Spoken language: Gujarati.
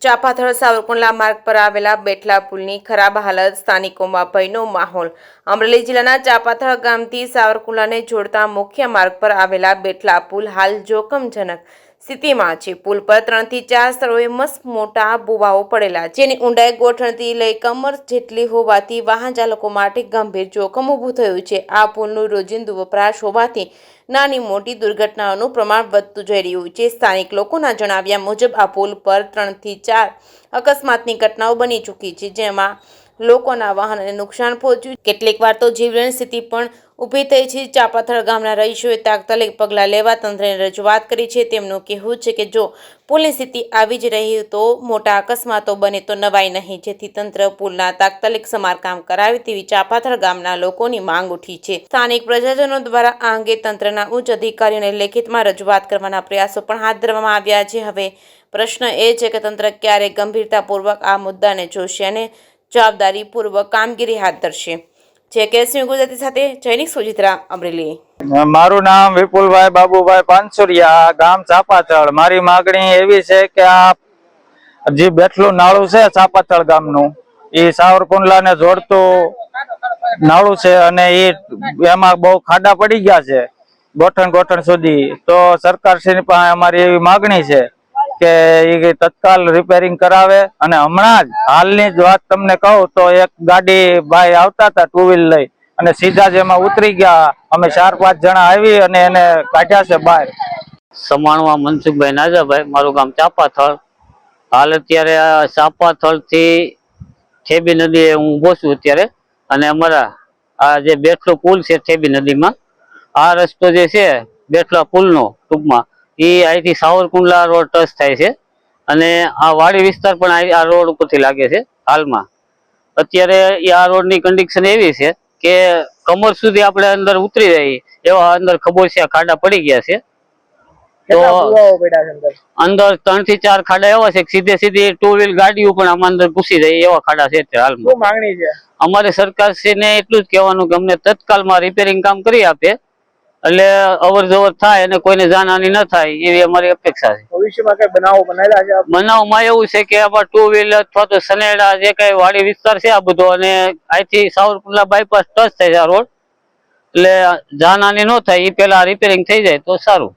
ચાપાથળ સાવરકુંડલા માર્ગ પર આવેલા બેઠલા પુલની ખરાબ હાલત, સ્થાનિકોમાં ભયનો માહોલ। અમરેલી જિલ્લાના ચાપાથળ ગામથી સાવરકુંડલાને જોડતા મુખ્ય માર્ગ પર આવેલા બેઠલા પુલ હાલ જોખમજનક સ્થિતિમાં છે। પુલ પર 3 થી 4 સ્થળોએ મસ્ત મોટા ભૂવાઓ પડેલા, જેની ઊંડાઈ ગોઠણથી લઈ કમર જેટલી હોવાથી વાહન ચાલકો માટે ગંભીર જોખમ ઊભું થયું છે। આ પુલનું રોજિંદુ વપરાશ હોવાથી નાની મોટી દુર્ઘટનાઓનું પ્રમાણ વધતું જઈ રહ્યું છે। સ્થાનિક લોકોના જણાવ્યા મુજબ આ પુલ પર 3 થી 4 અકસ્માતની ઘટનાઓ બની ચૂકી છે, જેમાં લોકોના વાહનને નુકસાન પહોંચ્યું। કેટલીક વાર તો જીવલેણ સ્થિતિ પણ ઊભી થઈ છે। ચાપાથળ ગામના રહીશોએ તાત્કાલિક પગલાં લેવા તંત્રને રજૂઆત કરી છે। તેમનું કહેવું છે કે જો પુલની સ્થિતિ આવી જ રહી તો મોટા અકસ્માતો બને તો નવાઈ નહીં, જેથી તંત્ર પુલના તાત્કાલિક સમારકામ કરાવે તેવી ચાપાથળ ગામના લોકોની માંગ ઉઠી છે। સ્થાનિક પ્રજાજનો દ્વારા આ અંગે તંત્રના ઉચ્ચ અધિકારીઓને લેખિતમાં રજૂઆત કરવાના પ્રયાસો પણ હાથ ધરવામાં આવ્યા છે। હવે પ્રશ્ન એ છે કે તંત્ર ક્યારે ગંભીરતાપૂર્વક આ મુદ્દાને જોશે અને જવાબદારીપૂર્વક કામગીરી હાથ ધરશે। જે કેસમી ગુજરાતી સાથે જૈનિક સુજિત્રા, અમરેલી। મારું નામ વિપુલભાઈ બાબુભાઈ પાનસુરિયા, ગામ ચાપાથળ। મારી માગણી એવી છે કે આ જે બેઠલું નાળું છે ચાપાથળ ગામનું, એ સાવરકુંડલાને જોડતું નાળું છે અને એમાં બહુ ખાડા પડી ગયા છે ગોઠણ સુધી। તો સરકારશ્રીની પાસે અમારી એવી માગણી છે કે એ તત્કાલ રિપેરિંગ કરાવે। અને હમણાં જ હાલની જ વાત તમને કહું તો એક ગાડી ભાઈ આવતા હતા 2 વ્હીલ લઈ અને સીધા જ એમાં ઉતરી ગયા। અમે 4-5 જણા આવી અને એને કાઢ્યા છે બહાર। સમાણવા મનસુખભાઈ નાજાભાઈ, મારું ગામ ચાપાથળ। હાલ અત્યારે ચાપાથળ થી ઠેબી નદી હું ઉભો છું અત્યારે, અને અમારા આ જે બેઠલો પુલ છે ઠેબી નદીમાં, આ રસ્તો જે છે બેઠલા પુલનો ટૂંકમાં એ અહીંથી સાવરકુંડલા રોડ ટચ થાય છે અને આ વાડી વિસ્તાર પણ આ રોડ ઉપરથી લાગે છે। હાલમાં અત્યારે આ રોડની કન્ડિશન એવી છે કે કમર સુધી આપણે અંદર ઉતરી જઈએ એવા અંદર ખબોચિયા ખાડા પડી ગયા છે। તો અંદર 3 થી 4 ખાડા એવા છે કે સીધી 2 વ્હીલ ગાડીઓ પણ આમાં અંદર ઘૂસી જાય એવા ખાડા છે। હાલમાં શું માંગણી છે? અમારે સરકારશ્રીને એટલું જ કહેવાનું કે અમને તત્કાલમાં રિપેરિંગ કામ કરી આપે એટલે અવર જવર થાય અને કોઈને જાનહાની ન થાય એવી અમારી અપેક્ષા છે। ભવિષ્યમાં કઈ બનાવો બનેલા છે? બનાવમાં એવું છે કે આમાં 2 વ્હીલ અથવા તો સનેડા જે કઈ વાડી વિસ્તાર છે આ બધો, અને અહીંથી સાવરકુંડલા બાયપાસ ટચ થાય છે આ રોડ, એટલે જાનહાની ન થાય એ પેલા રિપેરિંગ થઈ જાય તો સારું।